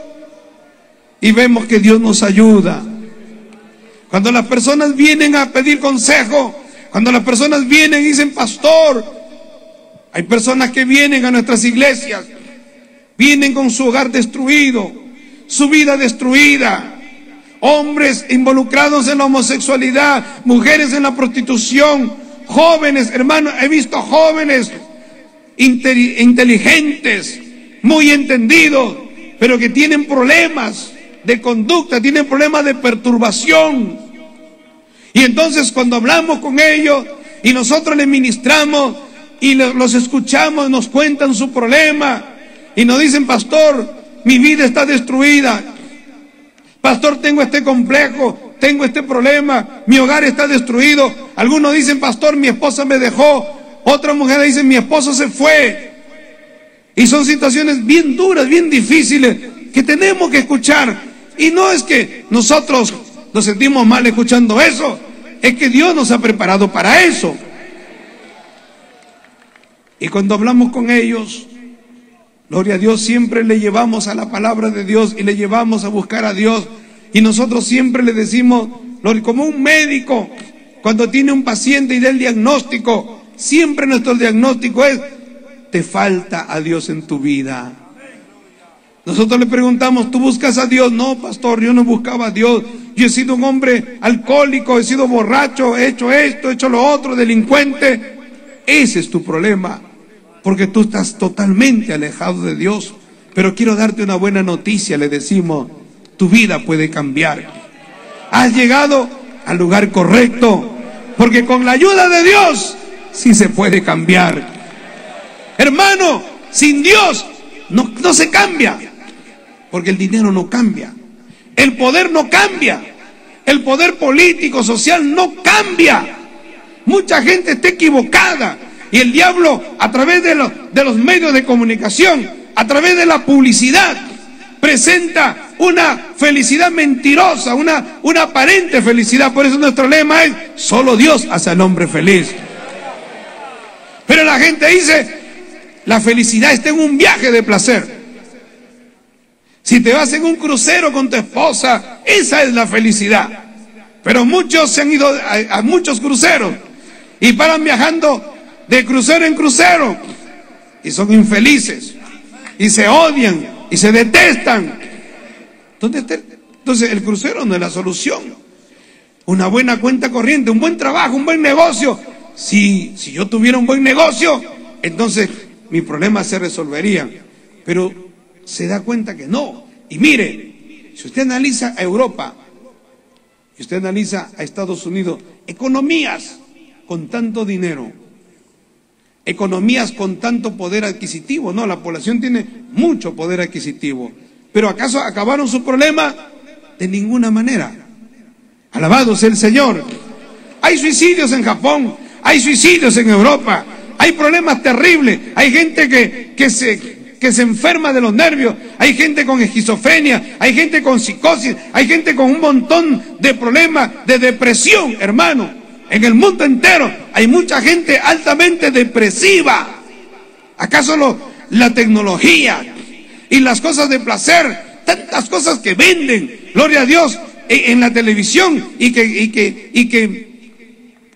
S1: y vemos que Dios nos ayuda. Cuando las personas vienen a pedir consejo, cuando las personas vienen y dicen: pastor, hay personas que vienen a nuestras iglesias, vienen con su hogar destruido, su vida destruida, hombres involucrados en la homosexualidad, mujeres en la prostitución, jóvenes, hermano, he visto jóvenes inteligentes, muy entendidos, pero que tienen problemas de conducta, tienen problemas de perturbación. Y entonces cuando hablamos con ellos y nosotros les ministramos y los escuchamos, nos cuentan su problema y nos dicen: pastor, mi vida está destruida, pastor, tengo este complejo, tengo este problema, mi hogar está destruido. Algunos dicen: pastor, mi esposa me dejó. Otra mujer dice: mi esposo se fue. Y son situaciones bien duras, bien difíciles, que tenemos que escuchar. Y no es que nosotros nos sentimos mal escuchando eso, es que Dios nos ha preparado para eso. Y cuando hablamos con ellos, gloria a Dios, siempre le llevamos a la palabra de Dios y le llevamos a buscar a Dios. Y nosotros siempre le decimos, como un médico cuando tiene un paciente y da el diagnóstico, siempre nuestro diagnóstico es: te falta a Dios en tu vida. Nosotros le preguntamos, ¿tú buscas a Dios? No, pastor, yo no buscaba a Dios. Yo he sido un hombre alcohólico, he sido borracho, he hecho esto, he hecho lo otro, delincuente. Ese es tu problema, porque tú estás totalmente alejado de Dios. Pero quiero darte una buena noticia, le decimos, tu vida puede cambiar. Has llegado al lugar correcto, porque con la ayuda de Dios sí se puede cambiar. Hermano, sin Dios no se cambia, porque el dinero no cambia, el poder no cambia, el poder político, social no cambia. Mucha gente está equivocada y el diablo, a través de los medios de comunicación, a través de la publicidad, presenta una felicidad mentirosa, una aparente felicidad. Por eso nuestro lema es: solo Dios hace al hombre feliz. Pero la gente dice: la felicidad está en un viaje de placer. Si te vas en un crucero con tu esposa, esa es la felicidad. Pero muchos se han ido a muchos cruceros y paran viajando de crucero en crucero y son infelices y se odian y se detestan. Entonces el crucero no es la solución. Una buena cuenta corriente, un buen trabajo, un buen negocio. Si yo tuviera un buen negocio, entonces mis problemas se resolverían. Pero se da cuenta que no. Y mire, si usted analiza a Europa y usted analiza a Estados Unidos, economías con tanto dinero, economías con tanto poder adquisitivo, no, la población tiene mucho poder adquisitivo, pero ¿acaso acabaron su problema? De ninguna manera. Alabado sea el Señor. Hay suicidios en Japón, hay suicidios en Europa, hay problemas terribles, hay gente que se enferma de los nervios, hay gente con esquizofrenia, hay gente con psicosis, hay gente con un montón de problemas de depresión, hermano. En el mundo entero hay mucha gente altamente depresiva. ¿Acaso la tecnología y las cosas de placer, tantas cosas que venden, gloria a Dios, en la televisión y que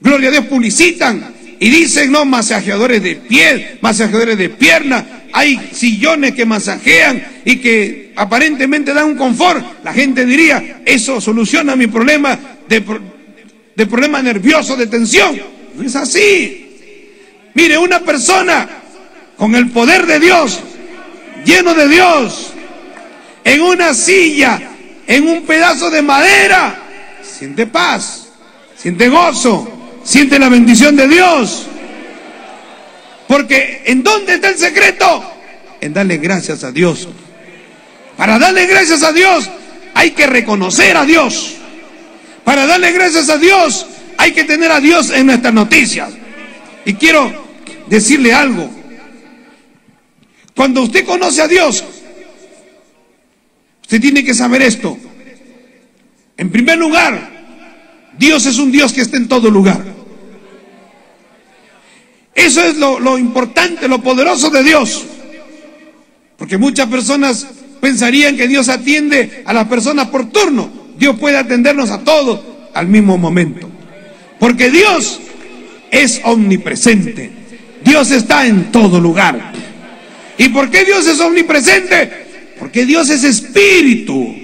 S1: gloria a Dios, publicitan y dicen, no, masajeadores de pies, masajeadores de piernas, hay sillones que masajean y que aparentemente dan un confort? La gente diría, eso soluciona mi problema de problema nervioso, de tensión. No es así. Mire, una persona con el poder de Dios, lleno de Dios, en una silla, en un pedazo de madera, siente paz, siente gozo, siente la bendición de Dios. Porque ¿en dónde está el secreto? En darle gracias a Dios. Para darle gracias a Dios hay que reconocer a Dios. Para darle gracias a Dios hay que tener a Dios en nuestras noticias. Y quiero decirle algo. Cuando usted conoce a Dios, usted tiene que saber esto. En primer lugar, Dios es un Dios que está en todo lugar. Eso es lo importante, lo poderoso de Dios. Porque muchas personas pensarían que Dios atiende a las personas por turno. Dios puede atendernos a todos al mismo momento. Porque Dios es omnipresente. Dios está en todo lugar. ¿Y por qué Dios es omnipresente? Porque Dios es espíritu.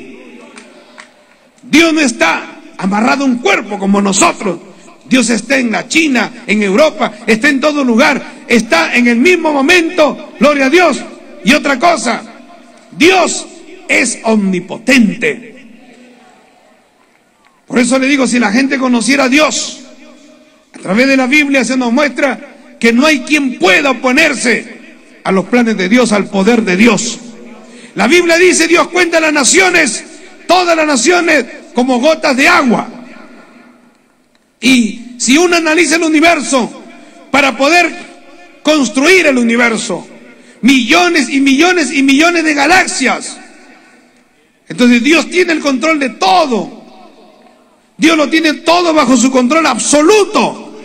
S1: Dios no está amarrado a un cuerpo como nosotros. Dios está en la China, en Europa, está en todo lugar, está en el mismo momento, gloria a Dios. Y otra cosa, Dios es omnipotente. Por eso le digo, si la gente conociera a Dios, a través de la Biblia se nos muestra que no hay quien pueda oponerse a los planes de Dios, al poder de Dios. La Biblia dice, Dios cuenta las naciones, todas las naciones, como gotas de agua. Y si uno analiza el universo, para poder construir el universo, millones y millones y millones de galaxias, entonces Dios tiene el control de todo. Dios lo tiene todo bajo su control absoluto.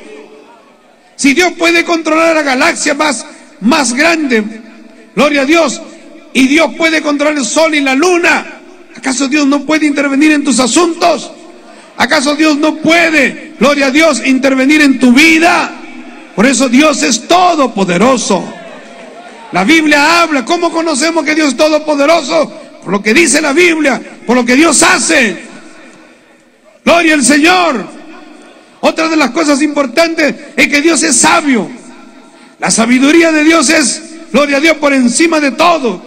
S1: Si Dios puede controlar la galaxia más grande, gloria a Dios, y Dios puede controlar el sol y la luna, ¿acaso Dios no puede intervenir en tus asuntos? ¿Acaso Dios no puede, gloria a Dios, intervenir en tu vida? Por eso Dios es todopoderoso. La Biblia habla. ¿Cómo conocemos que Dios es todopoderoso? Por lo que dice la Biblia, por lo que Dios hace. Gloria al Señor. Otra de las cosas importantes es que Dios es sabio. La sabiduría de Dios es, gloria a Dios, por encima de todo.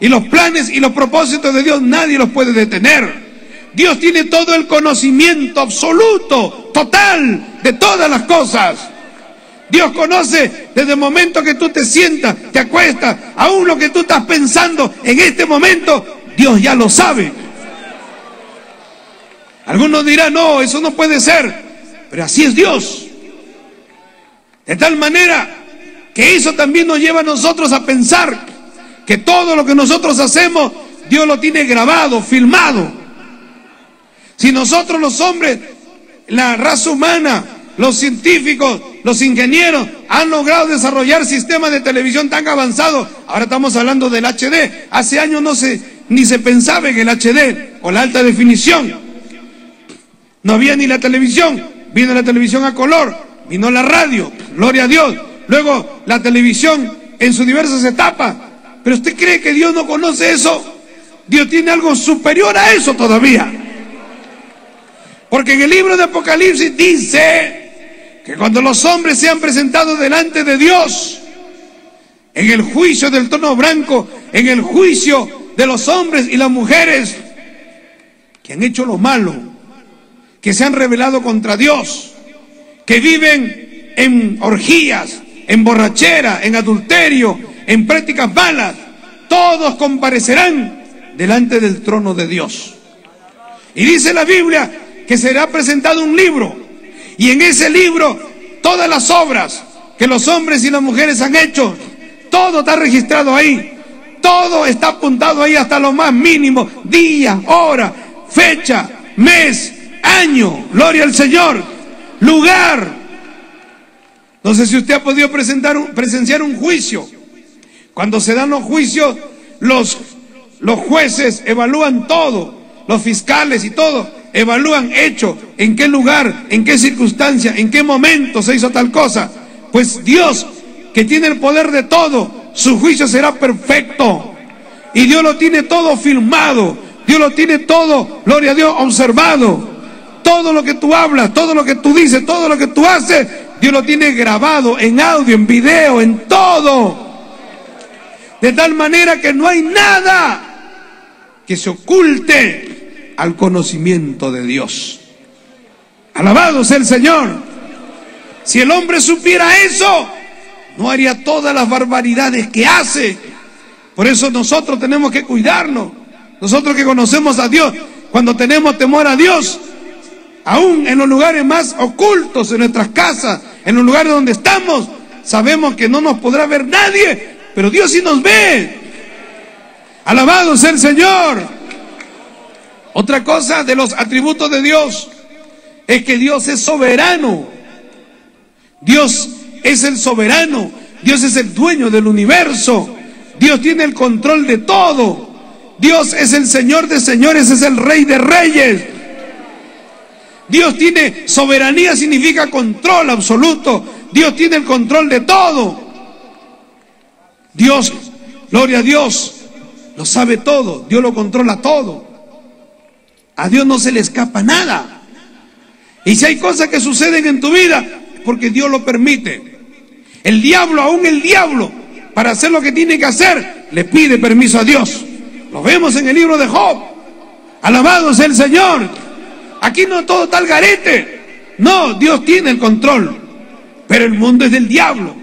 S1: Y los planes y los propósitos de Dios nadie los puede detener. Dios tiene todo el conocimiento absoluto, total, de todas las cosas. Dios conoce desde el momento que tú te sientas, te acuestas, aún lo que tú estás pensando en este momento, Dios ya lo sabe. Algunos dirán, no, eso no puede ser, pero así es Dios. De tal manera que eso también nos lleva a nosotros a pensar que todo lo que nosotros hacemos, Dios lo tiene grabado, filmado. Si nosotros los hombres, la raza humana, los científicos, los ingenieros han logrado desarrollar sistemas de televisión tan avanzados, ahora estamos hablando del HD, hace años ni se pensaba en el HD o la alta definición, no había ni la televisión, vino la televisión a color, vino la radio, gloria a Dios, luego la televisión en sus diversas etapas. Pero ¿usted cree que Dios no conoce eso? Dios tiene algo superior a eso todavía. Porque en el libro de Apocalipsis dice que cuando los hombres sean presentados delante de Dios, en el juicio del trono blanco, en el juicio de los hombres y las mujeres que han hecho lo malo, que se han rebelado contra Dios, que viven en orgías, en borrachera, en adulterio, en prácticas malas, todos comparecerán delante del trono de Dios. Y dice la Biblia que será presentado un libro, y en ese libro todas las obras que los hombres y las mujeres han hecho, todo está registrado ahí, todo está apuntado ahí hasta lo más mínimo, día, hora, fecha, mes, año, gloria al Señor, lugar. No sé si usted ha podido presenciar un juicio. Cuando se dan los juicios, los jueces evalúan todo, los fiscales y todo, evalúan hecho, en qué lugar, en qué circunstancia, en qué momento se hizo tal cosa. Pues Dios, que tiene el poder de todo, su juicio será perfecto. Y Dios lo tiene todo filmado, Dios lo tiene todo, gloria a Dios, observado. Todo lo que tú hablas, todo lo que tú dices, todo lo que tú haces, Dios lo tiene grabado en audio, en video, en todo. De tal manera que no hay nada que se oculte al conocimiento de Dios. Alabado sea el Señor. Si el hombre supiera eso, no haría todas las barbaridades que hace. Por eso nosotros tenemos que cuidarnos. Nosotros que conocemos a Dios, cuando tenemos temor a Dios, aún en los lugares más ocultos, en nuestras casas, en los lugares donde estamos, sabemos que no nos podrá ver nadie, pero Dios sí nos ve. Alabado sea el Señor. Otra cosa de los atributos de Dios es que Dios es soberano. Dios es el soberano. Dios es el dueño del universo. Dios tiene el control de todo. Dios es el Señor de señores, es el Rey de reyes. Dios tiene soberanía, significa control absoluto. Dios tiene el control de todo. Dios, gloria a Dios, lo sabe todo. Dios lo controla todo. A Dios no se le escapa nada. Y si hay cosas que suceden en tu vida, es porque Dios lo permite. El diablo, aún el diablo, para hacer lo que tiene que hacer, le pide permiso a Dios. Lo vemos en el libro de Job. Alabado sea el Señor. Aquí no todo está al garete. No, Dios tiene el control. Pero el mundo es del diablo.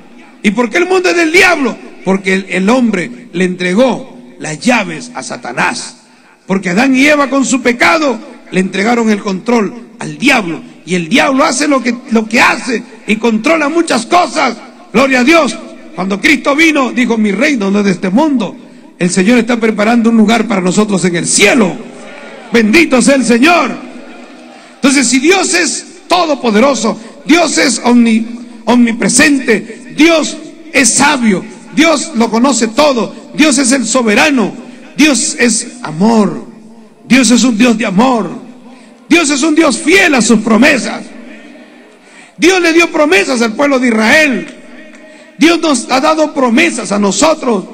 S1: ¿Y por qué el mundo es del diablo? Porque el hombre le entregó las llaves a Satanás. Porque Adán y Eva con su pecado le entregaron el control al diablo. Y el diablo hace lo que hace y controla muchas cosas. Gloria a Dios. Cuando Cristo vino, dijo, mi reino no es de este mundo. El Señor está preparando un lugar para nosotros en el cielo. Bendito sea el Señor. Entonces, si Dios es todopoderoso, Dios es omnipresente, Dios es sabio, Dios lo conoce todo, Dios es el soberano, Dios es amor, Dios es un Dios de amor, Dios es un Dios fiel a sus promesas. Dios le dio promesas al pueblo de Israel. Dios nos ha dado promesas a nosotros.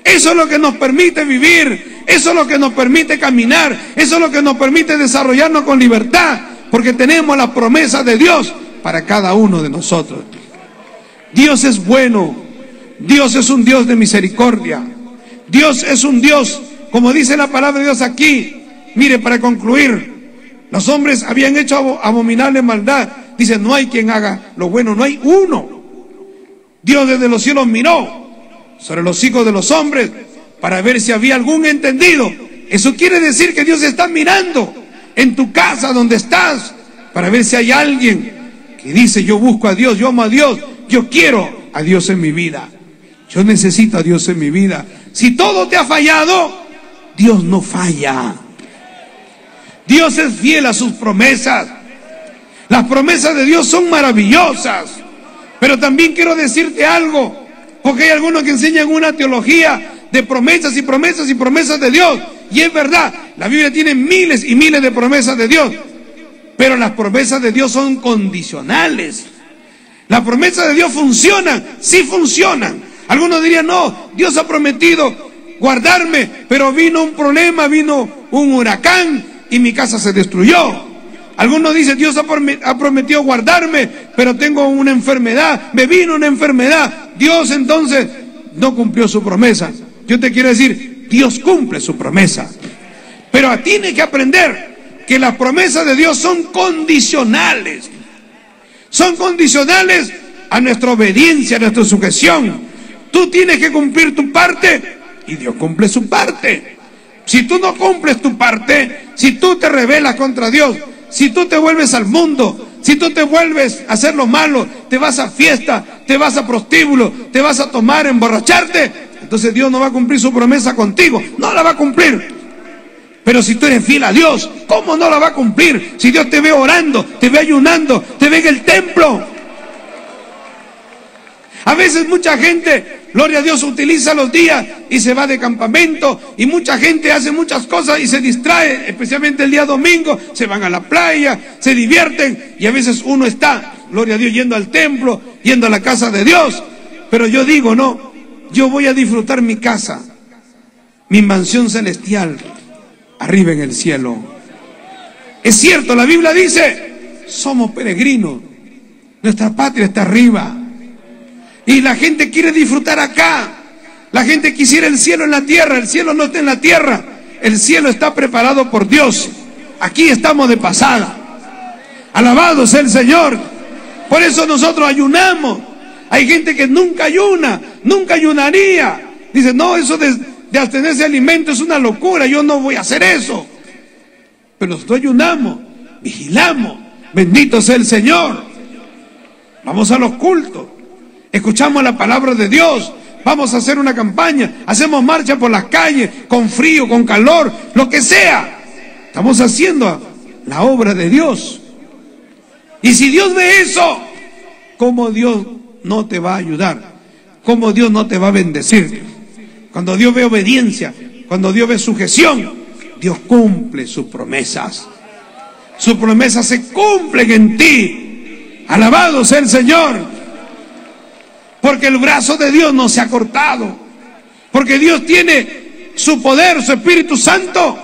S1: Eso es lo que nos permite vivir, eso es lo que nos permite caminar, eso es lo que nos permite desarrollarnos con libertad, porque tenemos las promesas de Dios para cada uno de nosotros. Dios es bueno, Dios es un Dios de misericordia, Dios es un Dios, como dice la palabra de Dios aquí. Mire, para concluir, los hombres habían hecho abominable maldad. Dice, no hay quien haga lo bueno, no hay uno. Dios desde los cielos miró sobre los hijos de los hombres para ver si había algún entendido. Eso quiere decir que Dios está mirando en tu casa donde estás para ver si hay alguien que dice, yo busco a Dios, yo amo a Dios, yo quiero a Dios en mi vida, yo necesito a Dios en mi vida. Si todo te ha fallado, Dios no falla. Dios es fiel a sus promesas. Las promesas de Dios son maravillosas. Pero también quiero decirte algo, porque hay algunos que enseñan una teología de promesas y promesas y promesas de Dios. Y es verdad, la Biblia tiene miles y miles de promesas de Dios. Pero las promesas de Dios son condicionales. Las promesas de Dios funcionan, sí funcionan. Algunos dirían, no, Dios ha prometido guardarme, pero vino un problema, vino un huracán y mi casa se destruyó. Algunos dicen, Dios ha prometido guardarme, pero tengo una enfermedad, me vino una enfermedad. Dios entonces no cumplió su promesa. Yo te quiero decir, Dios cumple su promesa. Pero tienes que aprender que las promesas de Dios son condicionales. Son condicionales a nuestra obediencia, a nuestra sujeción. Tú tienes que cumplir tu parte y Dios cumple su parte. Si tú no cumples tu parte, si tú te rebelas contra Dios, si tú te vuelves al mundo, si tú te vuelves a hacer lo malo, te vas a fiesta, te vas a prostíbulo, te vas a tomar, emborracharte, entonces Dios no va a cumplir su promesa contigo, no la va a cumplir. Pero si tú eres fiel a Dios, ¿cómo no la va a cumplir? Si Dios te ve orando, te ve ayunando, te ve en el templo. A veces mucha gente, gloria a Dios, utiliza los días y se va de campamento, y mucha gente hace muchas cosas y se distrae, especialmente el día domingo, se van a la playa, se divierten, y a veces uno está, gloria a Dios, yendo al templo, yendo a la casa de Dios. Pero yo digo, no, yo voy a disfrutar mi casa, mi mansión celestial, arriba en el cielo. Es cierto, la Biblia dice, somos peregrinos, nuestra patria está arriba. Y la gente quiere disfrutar acá. La gente quisiera el cielo en la tierra. El cielo no está en la tierra. El cielo está preparado por Dios. Aquí estamos de pasada. Alabado sea el Señor. Por eso nosotros ayunamos. Hay gente que nunca ayuna, nunca ayunaría. Dice, no, eso de abstenerse de alimento es una locura. Yo no voy a hacer eso. Pero nosotros ayunamos, vigilamos. Bendito sea el Señor. Vamos a los cultos. Escuchamos la palabra de Dios, vamos a hacer una campaña, hacemos marcha por las calles, con frío, con calor, lo que sea. Estamos haciendo la obra de Dios. Y si Dios ve eso, ¿cómo Dios no te va a ayudar? ¿Cómo Dios no te va a bendecir? Cuando Dios ve obediencia, cuando Dios ve sujeción, Dios cumple sus promesas. Sus promesas se cumplen en ti. Alabado sea el Señor. Porque el brazo de Dios no se ha cortado. Porque Dios tiene su poder, su Espíritu Santo.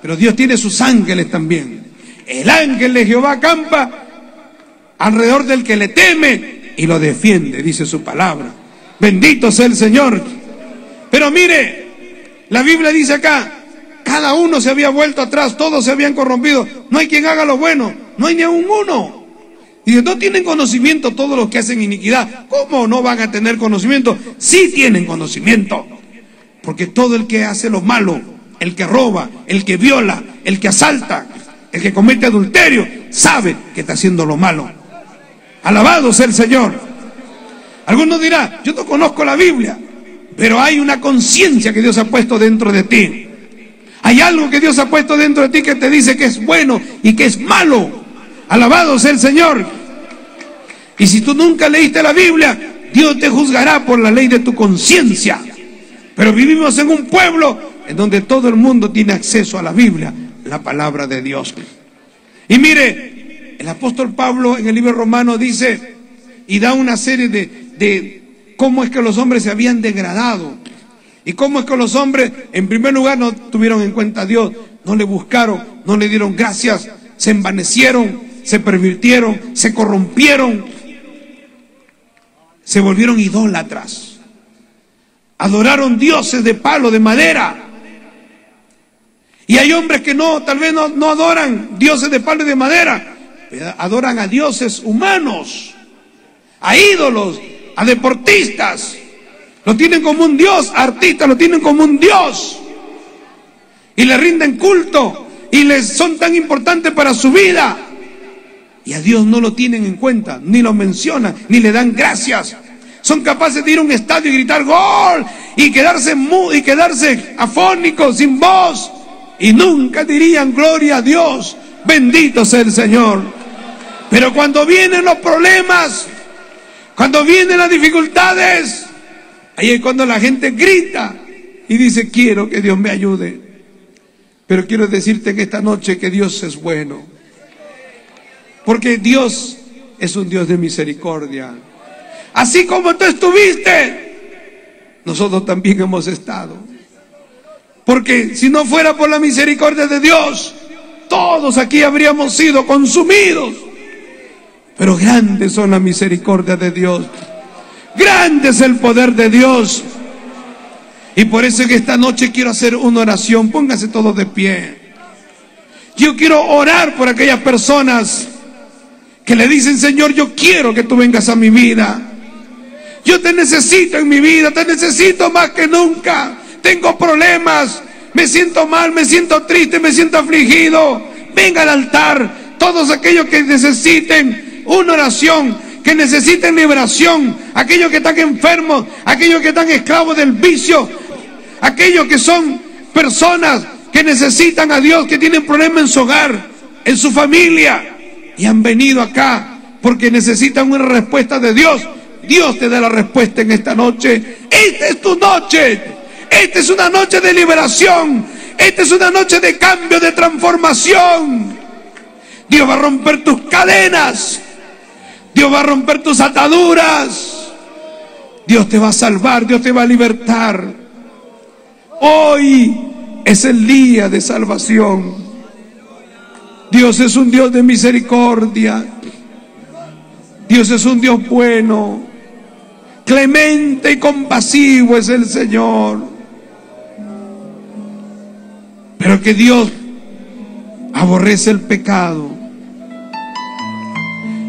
S1: Pero Dios tiene sus ángeles también. El ángel de Jehová acampa alrededor del que le teme y lo defiende, dice su palabra. Bendito sea el Señor. Pero mire, la Biblia dice acá, cada uno se había vuelto atrás, todos se habían corrompido. No hay quien haga lo bueno, no hay ni aún uno. Y no tienen conocimiento todos los que hacen iniquidad. ¿Cómo no van a tener conocimiento? Sí tienen conocimiento. Porque todo el que hace lo malo, el que roba, el que viola, el que asalta, el que comete adulterio, sabe que está haciendo lo malo. Alabado sea el Señor. Algunos dirán, yo no conozco la Biblia, pero hay una conciencia que Dios ha puesto dentro de ti. Hay algo que Dios ha puesto dentro de ti que te dice que es bueno y que es malo. Alabado sea el Señor. Y si tú nunca leíste la Biblia, Dios te juzgará por la ley de tu conciencia. Pero vivimos en un pueblo en donde todo el mundo tiene acceso a la Biblia, la palabra de Dios. Y mire, el apóstol Pablo en el libro Romano dice, y da una serie de cómo es que los hombres se habían degradado. Y cómo es que los hombres, en primer lugar, no tuvieron en cuenta a Dios, no le buscaron, no le dieron gracias, se envanecieron, se pervirtieron, se corrompieron, se volvieron idólatras, adoraron dioses de palo, de madera. Y hay hombres que tal vez no adoran dioses de palo y de madera, adoran a dioses humanos, a ídolos, a deportistas. Lo tienen como un dios, artistas lo tienen como un dios. Y le rinden culto y les son tan importantes para su vida. Y a Dios no lo tienen en cuenta, ni lo mencionan, ni le dan gracias. Son capaces de ir a un estadio y gritar gol y quedarse afónicos, sin voz. Y nunca dirían gloria a Dios, bendito sea el Señor. Pero cuando vienen los problemas, cuando vienen las dificultades, ahí es cuando la gente grita y dice, quiero que Dios me ayude. Pero quiero decirte en esta noche que Dios es bueno. Porque Dios es un Dios de misericordia. Así como tú estuviste, nosotros también hemos estado. Porque si no fuera por la misericordia de Dios, todos aquí habríamos sido consumidos. Pero grandes son las misericordias de Dios. Grande es el poder de Dios. Y por eso en esta noche quiero hacer una oración. Póngase todos de pie. Yo quiero orar por aquellas personas que le dicen, Señor, yo quiero que tú vengas a mi vida. Yo te necesito en mi vida, te necesito más que nunca. Tengo problemas, me siento mal, me siento triste, me siento afligido. Venga al altar, todos aquellos que necesiten una oración, que necesiten liberación, aquellos que están enfermos, aquellos que están esclavos del vicio, aquellos que son personas que necesitan a Dios, que tienen problemas en su hogar, en su familia, y han venido acá porque necesitan una respuesta de Dios. Dios te da la respuesta en esta noche. Esta es tu noche. Esta es una noche de liberación. Esta es una noche de cambio, de transformación. Dios va a romper tus cadenas. Dios va a romper tus ataduras. Dios te va a salvar, Dios te va a libertar. Hoy es el día de salvación. Dios es un Dios de misericordia. Dios es un Dios bueno. Clemente y compasivo es el Señor. Pero que Dios aborrece el pecado.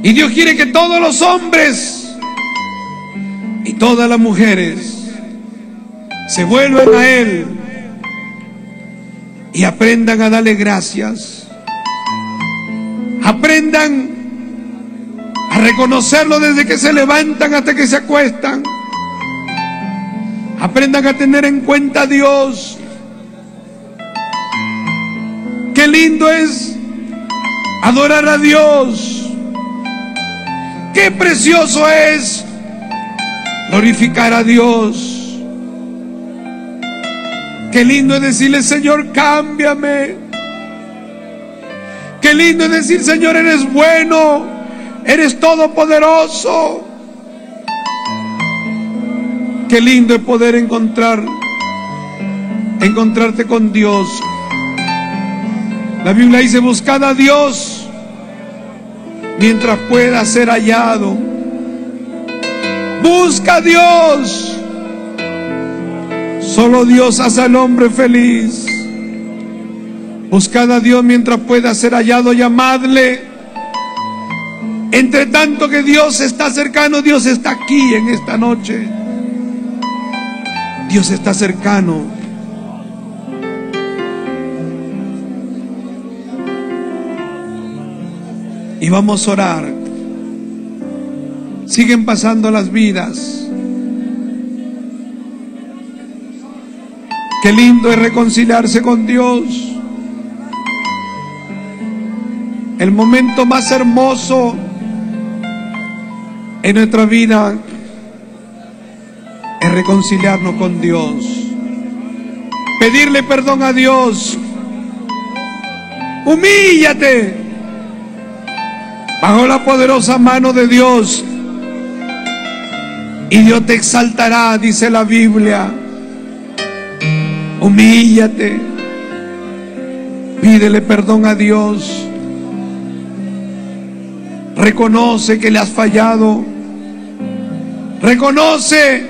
S1: Y Dios quiere que todos los hombres y todas las mujeres se vuelvan a Él y aprendan a darle gracias. Aprendan a reconocerlo desde que se levantan hasta que se acuestan. Aprendan a tener en cuenta a Dios. Qué lindo es adorar a Dios. Qué precioso es glorificar a Dios. Qué lindo es decirle, Señor, cámbiame. Qué lindo es decir, Señor, eres bueno, eres todopoderoso. Qué lindo es poder encontrarte con Dios. La Biblia dice, buscad a Dios mientras pueda ser hallado. Busca a Dios. Solo Dios hace al hombre feliz. Buscad a Dios mientras pueda ser hallado, llamadle. Entre tanto que Dios está cercano, Dios está aquí en esta noche. Dios está cercano. Y vamos a orar. Siguen pasando las vidas. Qué lindo es reconciliarse con Dios. El momento más hermoso en nuestra vida es reconciliarnos con Dios. Pedirle perdón a Dios. Humíllate bajo la poderosa mano de Dios y Dios te exaltará, dice la Biblia. Humíllate, pídele perdón a Dios, reconoce que le has fallado, reconoce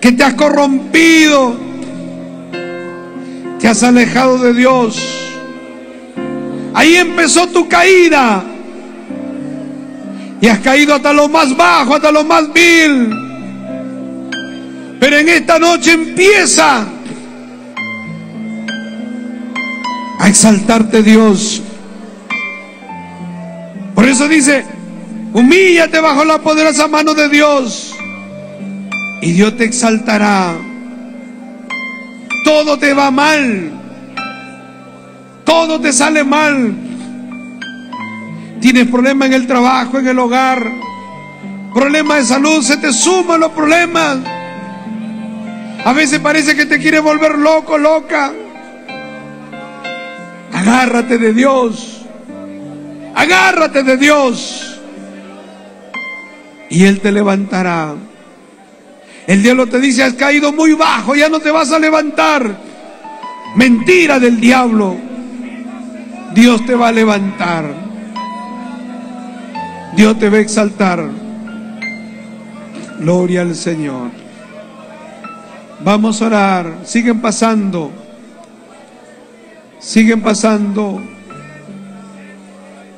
S1: que te has corrompido, te has alejado de Dios. Ahí empezó tu caída y has caído hasta lo más bajo, hasta lo más vil. Pero en esta noche empieza a exaltarte Dios. Por eso dice, humíllate bajo la poderosa mano de Dios y Dios te exaltará. Todo te va mal, todo te sale mal. Tienes problemas en el trabajo, en el hogar, problemas de salud, se te suman los problemas. A veces parece que te quiere volver loco, loca. Agárrate de Dios, agárrate de Dios y Él te levantará. El diablo te dice, has caído muy bajo, ya no te vas a levantar. Mentira del diablo. Dios te va a levantar, Dios te va a exaltar. Gloria al Señor. Vamos a orar. Siguen pasando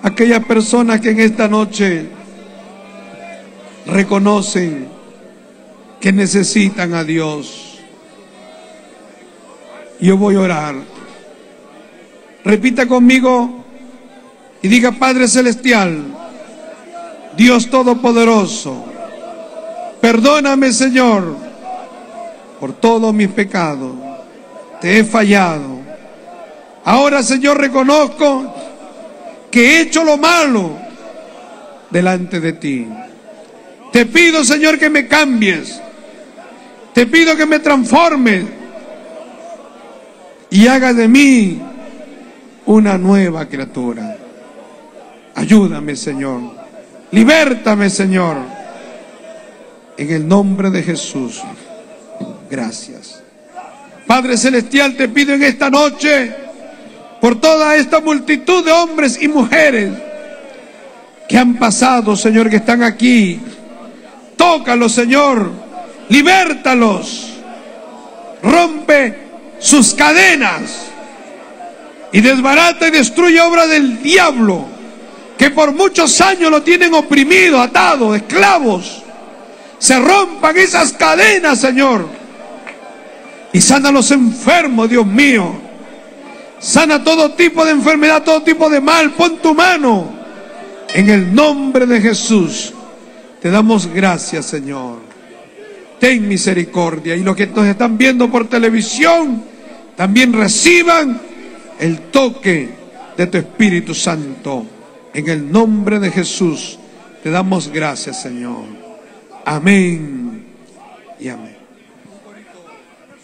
S1: aquellas personas que en esta noche reconocen que necesitan a Dios. Yo voy a orar. Repita conmigo y diga: Padre Celestial, Dios Todopoderoso, perdóname, Señor, por todos mis pecados. Te he fallado. Ahora, Señor, reconozco que he hecho lo malo delante de ti. Te pido, Señor, que me cambies. Te pido que me transformes y hagas de mí una nueva criatura. Ayúdame, Señor. Libértame, Señor. En el nombre de Jesús. Gracias. Padre Celestial, te pido en esta noche por toda esta multitud de hombres y mujeres que han pasado, Señor, que están aquí. Tócalos, Señor. Libértalos. Rompe sus cadenas y desbarata y destruye obra del diablo, que por muchos años lo tienen oprimido, atado, esclavos. Se rompan esas cadenas, Señor, y sana a los enfermos, Dios mío. Sana todo tipo de enfermedad, todo tipo de mal. Pon tu mano en el nombre de Jesús. Te damos gracias, Señor. Ten misericordia. Y los que nos están viendo por televisión también reciban el toque de tu Espíritu Santo. En el nombre de Jesús te damos gracias, Señor. Amén y amén.